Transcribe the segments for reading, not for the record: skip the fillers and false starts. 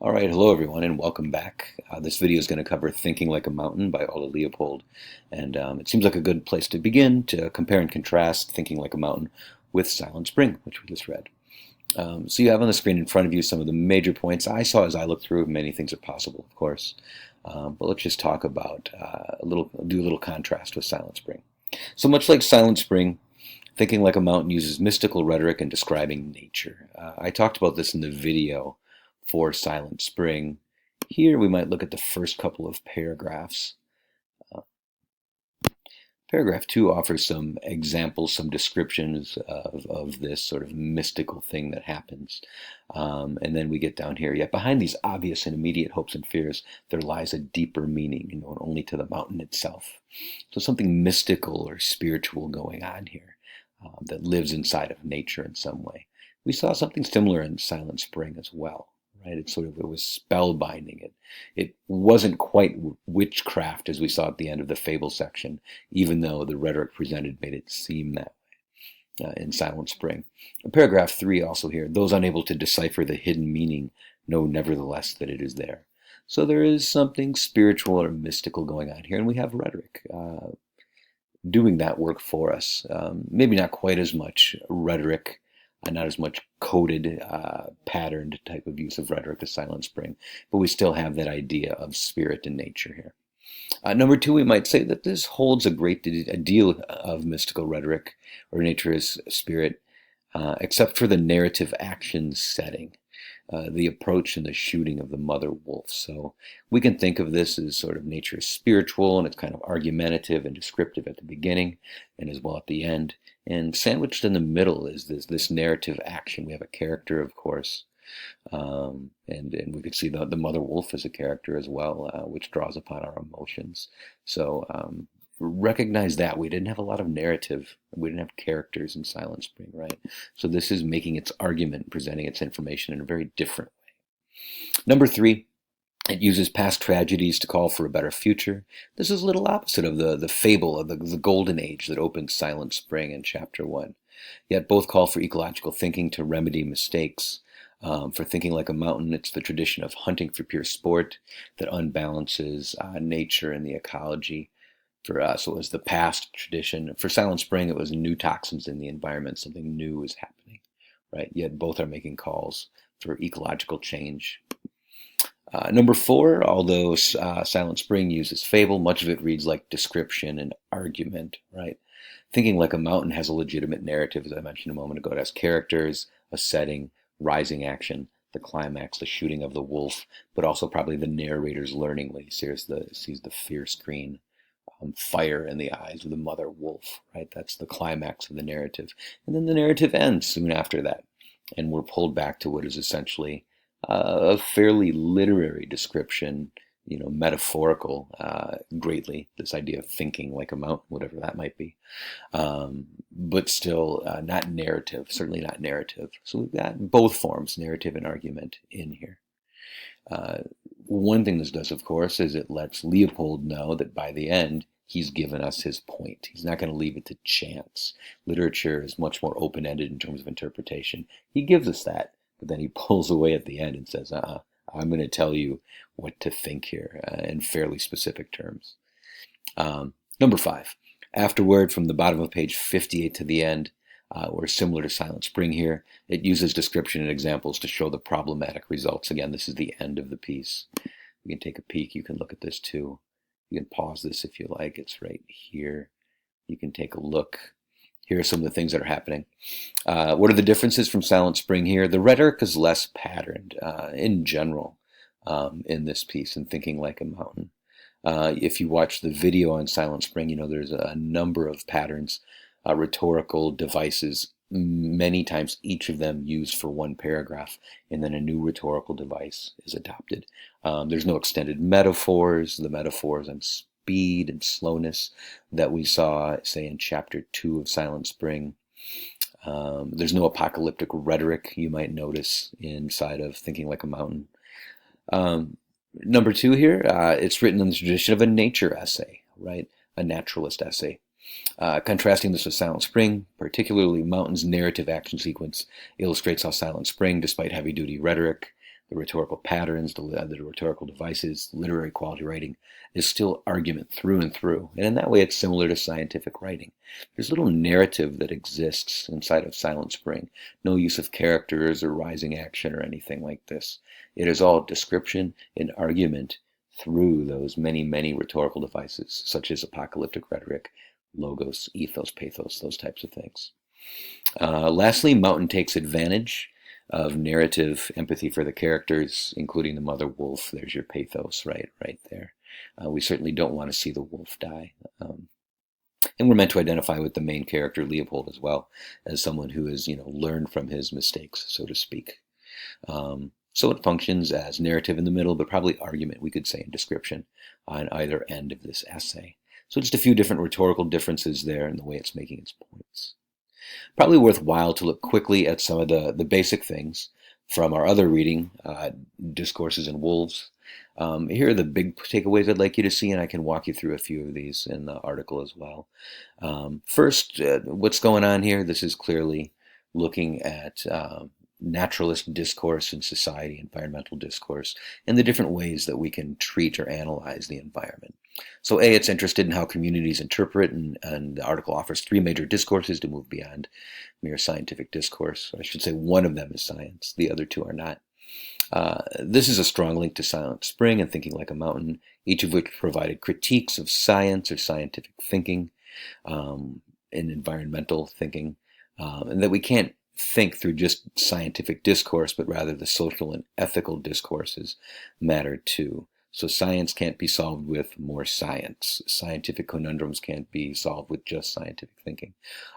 All right, hello everyone, and welcome back. This video is going to cover Thinking Like a Mountain by Alda Leopold, and it seems like a good place to begin to compare and contrast Thinking Like a Mountain with Silent Spring, which we just read. So you have on the screen in front of you some of the major points I saw as I looked through. Many things are possible, of course, but let's just talk about do a little contrast with Silent Spring. So much like Silent Spring, Thinking Like a Mountain uses mystical rhetoric in describing nature. I talked about this in the video for Silent Spring. Here we might look at the first couple of paragraphs. Uh, Paragraph 2 offers some examples, some descriptions of this sort of mystical thing that happens. And then we get down here. Yet behind these obvious and immediate hopes and fears, there lies a deeper meaning, known only to the mountain itself. So something mystical or spiritual going on here that lives inside of nature in some way. We saw something similar in Silent Spring as well. Right? It was spellbinding. It wasn't quite witchcraft as we saw at the end of the fable section, even though the rhetoric presented made it seem that way in Silent Spring. In paragraph 3 also here, those unable to decipher the hidden meaning know nevertheless that it is there. So there is something spiritual or mystical going on here, and we have rhetoric doing that work for us. Maybe not quite as much rhetoric, not as much coded, patterned type of use of rhetoric as Silent Spring, but we still have that idea of spirit and nature here. Number 2, we might say that this holds a deal of mystical rhetoric, or nature as spirit, except for the narrative action setting, the approach and the shooting of the mother wolf. So we can think of this as sort of nature as spiritual, and it's kind of argumentative and descriptive at the beginning and as well at the end. And sandwiched in the middle is this narrative action. We have a character, of course, and we could see the mother wolf as a character as well, which draws upon our emotions. So recognize that we didn't have a lot of narrative. We didn't have characters in Silent Spring, right? So this is making its argument, presenting its information in a very different way. Number 3, it uses past tragedies to call for a better future. This is a little opposite of the fable of the golden age that opens Silent Spring in chapter 1. Yet both call for ecological thinking to remedy mistakes. For Thinking Like a Mountain, it's the tradition of hunting for pure sport that unbalances nature and the ecology. For us, it was the past tradition. For Silent Spring, it was new toxins in the environment. Something new is happening, right? Yet both are making calls for ecological change. Number 4, although Silent Spring uses fable, much of it reads like description and argument, right? Thinking Like a Mountain has a legitimate narrative, as I mentioned a moment ago. It has characters, a setting, rising action, the climax, the shooting of the wolf, but also probably the narrator's learning when he sees the fierce green fire in the eyes of the mother wolf, right? That's the climax of the narrative. And then the narrative ends soon after that. And we're pulled back to what is essentially a fairly literary description, metaphorical greatly, this idea of thinking like a mountain, whatever that might be. But still not narrative, certainly not narrative. So we've got both forms, narrative and argument, in here. One thing this does, of course, is it lets Leopold know that by the end, he's given us his point. He's not going to leave it to chance. Literature is much more open-ended in terms of interpretation. He gives us that, but then he pulls away at the end and says, I'm going to tell you what to think here in fairly specific terms. Number 5, afterward, from the bottom of page 58 to the end, or similar to Silent Spring here, it uses description and examples to show the problematic results. Again, this is the end of the piece. You can take a peek. You can look at this too. You can pause this if you like. It's right here. You can take a look. Here are some of the things that are happening. What are the differences from Silent Spring here? The rhetoric is less patterned in general in this piece, in Thinking Like a Mountain. If you watch the video on Silent Spring, there's a number of patterns, rhetorical devices, many times each of them used for one paragraph, and then a new rhetorical device is adopted. There's no extended metaphors. The metaphors on speed and slowness that we saw, say, in chapter 2 of Silent Spring. There's no apocalyptic rhetoric you might notice inside of Thinking Like a Mountain. Number 2 here, it's written in the tradition of a nature essay, right? A naturalist essay. Contrasting this with Silent Spring, particularly Mountain's narrative action sequence illustrates how Silent Spring, despite heavy-duty rhetoric, the rhetorical patterns, the rhetorical devices, literary quality writing is still argument through and through. And in that way, it's similar to scientific writing. There's little narrative that exists inside of Silent Spring. No use of characters or rising action or anything like this. It is all description and argument through those many, many rhetorical devices, such as apocalyptic rhetoric, logos, ethos, pathos, those types of things. Lastly, Mountain takes advantage of narrative empathy for the characters, including the mother wolf. There's your pathos right there. We certainly don't want to see the wolf die. And we're meant to identify with the main character, Leopold, as well, as someone who has, learned from his mistakes, so to speak. So it functions as narrative in the middle, but probably argument, we could say, in description on either end of this essay. So just a few different rhetorical differences there in the way it's making its points. Probably worthwhile to look quickly at some of the basic things from our other reading, Discourses and Wolves. Here are the big takeaways I'd like you to see, and I can walk you through a few of these in the article as well. First, what's going on here? This is clearly looking at naturalist discourse in society, environmental discourse, and the different ways that we can treat or analyze the environment. So A, it's interested in how communities interpret, and the article offers 3 major discourses to move beyond mere scientific discourse. I should say one of them is science, the other 2 are not. This is a strong link to Silent Spring and Thinking Like a Mountain, each of which provided critiques of science or scientific thinking and environmental thinking, and that we can't think through just scientific discourse, but rather the social and ethical discourses matter too. So science can't be solved with more science. Scientific conundrums can't be solved with just scientific thinking.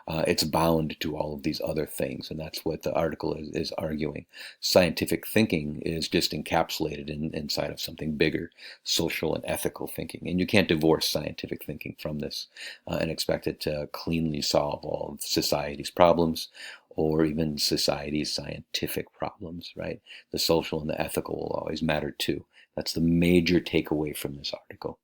It's bound to all of these other things, and that's what the article is arguing. Scientific thinking is just encapsulated inside of something bigger, social and ethical thinking. And you can't divorce scientific thinking from this and expect it to cleanly solve all of society's problems, or even society's scientific problems, right? The social and the ethical will always matter too. That's the major takeaway from this article.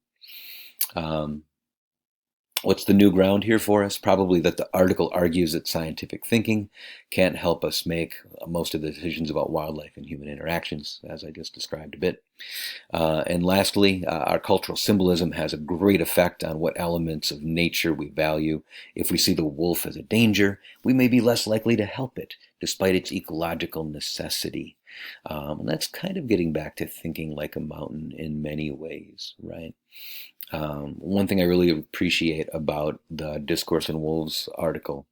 What's the new ground here for us? Probably that the article argues that scientific thinking can't help us make most of the decisions about wildlife and human interactions, as I just described a bit. And lastly, our cultural symbolism has a great effect on what elements of nature we value. If we see the wolf as a danger, we may be less likely to help it, despite its ecological necessity. And that's kind of getting back to thinking like a mountain in many ways, right? One thing I really appreciate about the Discourse in Wolves article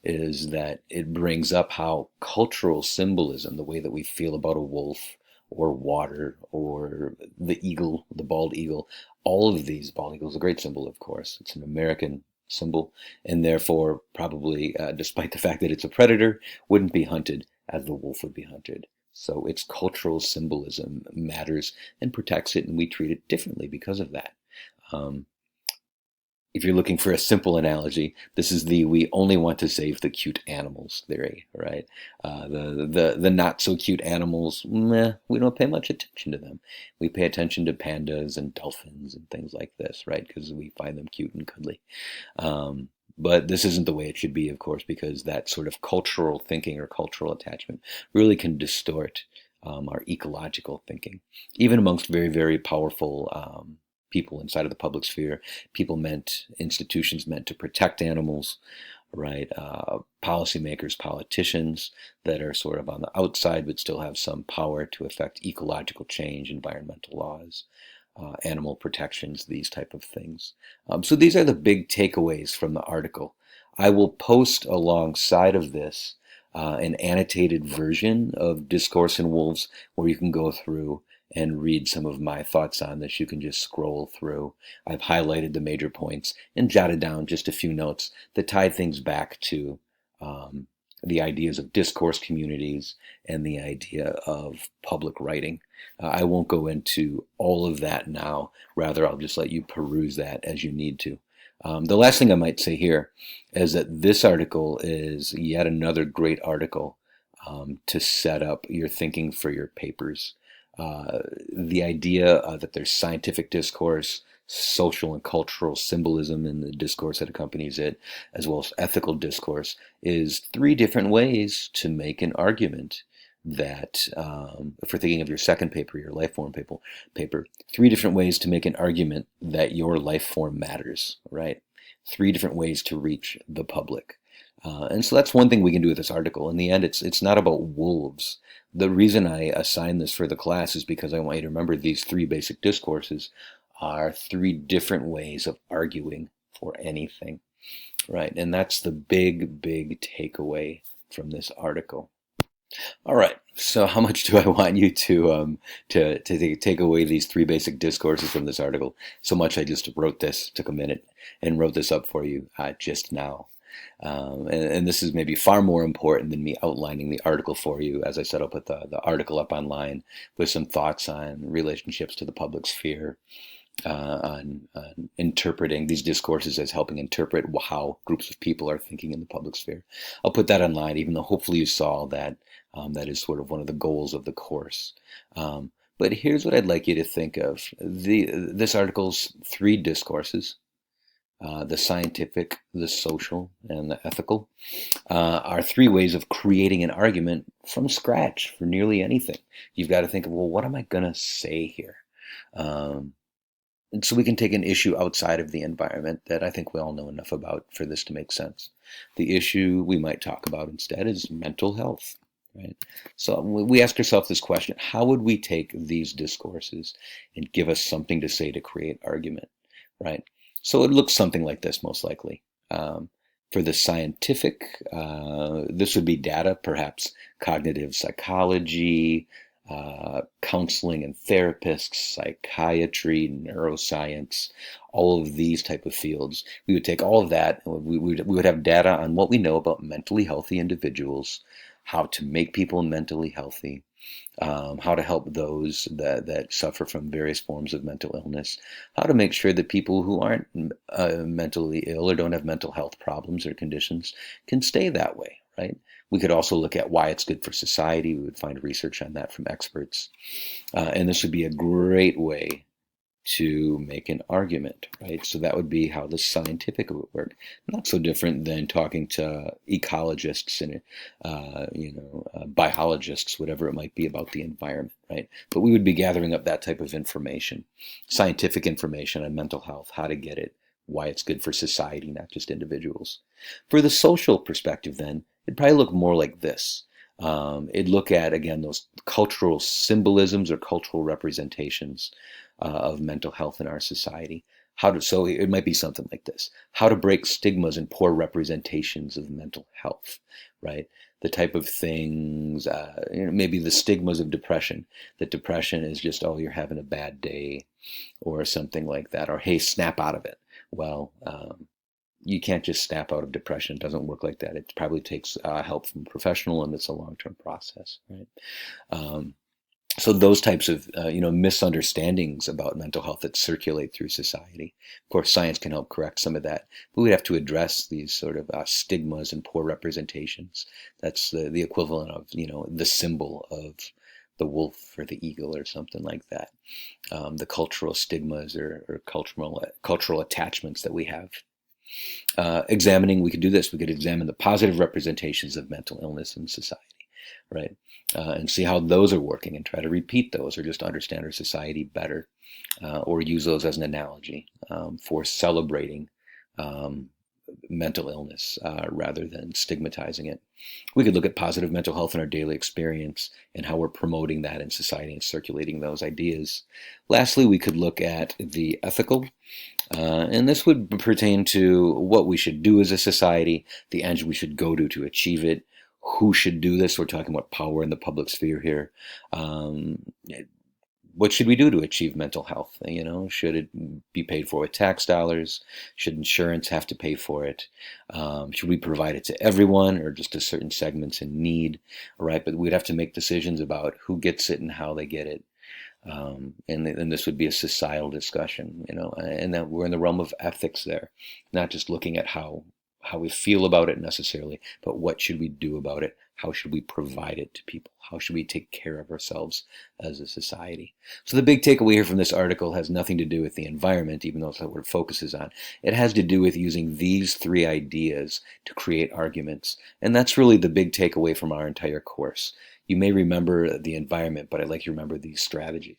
is that it brings up how cultural symbolism, the way that we feel about a wolf or water or the eagle, the bald eagle, all of these, bald eagle is a great symbol, of course. It's an American symbol, and therefore probably, despite the fact that it's a predator, wouldn't be hunted as the wolf would be hunted. So its cultural symbolism matters and protects it, and we treat it differently because of that. If you're looking for a simple analogy, this is the "we only want to save the cute animals" theory, right? The not so cute animals, we don't pay much attention to them. We pay attention to pandas and dolphins and things like this, right? Because we find them cute and cuddly. But this isn't the way it should be, of course, because that sort of cultural thinking or cultural attachment really can distort our ecological thinking, even amongst very, very powerful people inside of the public sphere, institutions meant to protect animals, right? Policymakers, politicians that are sort of on the outside but still have some power to affect ecological change, environmental laws, animal protections, these type of things. So these are the big takeaways from the article. I will post alongside of this an annotated version of Discourse in Wolves where you can go through and read some of my thoughts on this. You can just scroll through. I've highlighted the major points and jotted down just a few notes that tie things back to the ideas of discourse communities and the idea of public writing. I won't go into all of that now. Rather, I'll just let you peruse that as you need to. The last thing I might say here is that this article is yet another great article to set up your thinking for your papers. The idea that there's scientific discourse, social and cultural symbolism in the discourse that accompanies it, as well as ethical discourse, is 3 different ways to make an argument. that if we're thinking of your second paper, your life form paper, 3 different ways to make an argument that your life form matters, right? 3 different ways to reach the public. And so that's one thing we can do with this article. In the end, it's not about wolves. The reason I assign this for the class is because I want you to remember these 3 basic discourses are 3 different ways of arguing for anything, right? And that's the big, big takeaway from this article. All right. So, how much do I want you to take away these 3 basic discourses from this article? So much I just wrote this, took a minute, and wrote this up for you just now. And this is maybe far more important than me outlining the article for you. As I said, I'll put the article up online with some thoughts on relationships to the public sphere, on interpreting these discourses as helping interpret how groups of people are thinking in the public sphere. I'll put that online, even though hopefully you saw that that is sort of one of the goals of the course. But here's what I'd like you to think of. This article's 3 discourses, the scientific, the social, and the ethical, are 3 ways of creating an argument from scratch for nearly anything. You've got to think of, well, what am I going to say here? And so we can take an issue outside of the environment that I think we all know enough about for this to make sense. The issue we might talk about instead is mental health, right? So we ask ourselves this question: how would we take these discourses and give us something to say to create argument, right? So it looks something like this, most likely. For the scientific, this would be data, perhaps cognitive psychology, counseling and therapists, psychiatry, neuroscience, all of these type of fields. We would take all of that, and we would have data on what we know about mentally healthy individuals, how to make people mentally healthy, how to help those that suffer from various forms of mental illness, how to make sure that people who aren't mentally ill or don't have mental health problems or conditions can stay that way, right? We could also look at why it's good for society. We would find research on that from experts. And this would be a great way to make an argument, right? So that would be how the scientific would work. Not so different than talking to ecologists and biologists, whatever it might be about the environment, right? But we would be gathering up that type of information, scientific information on mental health, how to get it, why it's good for society, not just individuals. For the social perspective, then, it'd probably look more like this. It'd look at, again, those cultural symbolisms or cultural representations of mental health in our society. So it might be something like this: how to break stigmas and poor representations of mental health, right? The type of things, maybe the stigmas of depression, that depression is just, oh, you're having a bad day, or something like that, or hey, snap out of it. Well, you can't just snap out of depression. It doesn't work like that. It probably takes help from a professional, and it's a long-term process, right? So those types of misunderstandings about mental health that circulate through society. Of course, science can help correct some of that, but we have to address these sort of stigmas and poor representations. That's the equivalent of the symbol of the wolf or the eagle or something like that. The cultural stigmas or cultural attachments that we have. We could do this. We could examine the positive representations of mental illness in society, right? And see how those are working and try to repeat those, or just understand our society better, or use those as an analogy for celebrating mental illness rather than stigmatizing it. We could look at positive mental health in our daily experience and how we're promoting that in society and circulating those ideas. Lastly, we could look at the ethical, and this would pertain to what we should do as a society, the ends we should go to achieve it, who should do this. We're talking about power in the public sphere here. What should we do to achieve mental health? Should it be paid for with tax dollars? Should insurance have to pay for it? Should we provide it to everyone or just to certain segments in need? All right, but we'd have to make decisions about who gets it and how they get it. And this would be a societal discussion, and that we're in the realm of ethics there, not just looking at how we feel about it necessarily, but what should we do about it? How should we provide it to people? How should we take care of ourselves as a society? So the big takeaway here from this article has nothing to do with the environment, even though that's what it focuses on. It has to do with using these 3 ideas to create arguments. And that's really the big takeaway from our entire course. You may remember the environment, but I'd like you to remember these strategies.